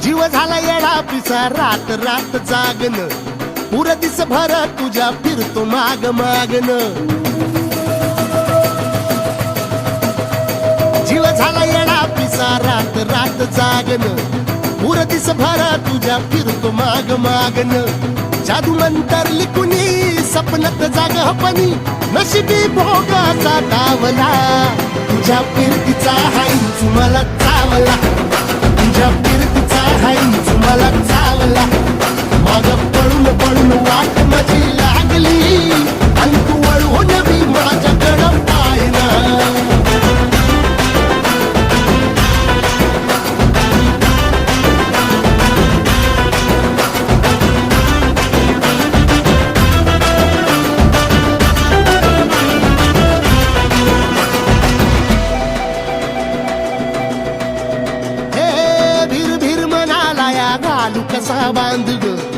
जीव झाला येडा पिसा रात रात जागन, पुर दिस भर तुझ्या फिरतो माग मागन. जीव झाला येडा पिसा रात रात जागन, पुर दिस भर तुझ्या फिरतो माग मागन. जादू मंतरली कुणी सपनात जाग हपणी, नशिबी भोगाचा डावला. तुझ्या फिरतीचा हाईच मला चावला, तुझ्या फिरतीचा हाईच मला चावला. माग पळून पळून वाट माझी लागली, आणि तू वळून मी माझ्याकडं पाहिना. घालू कसा बांध ग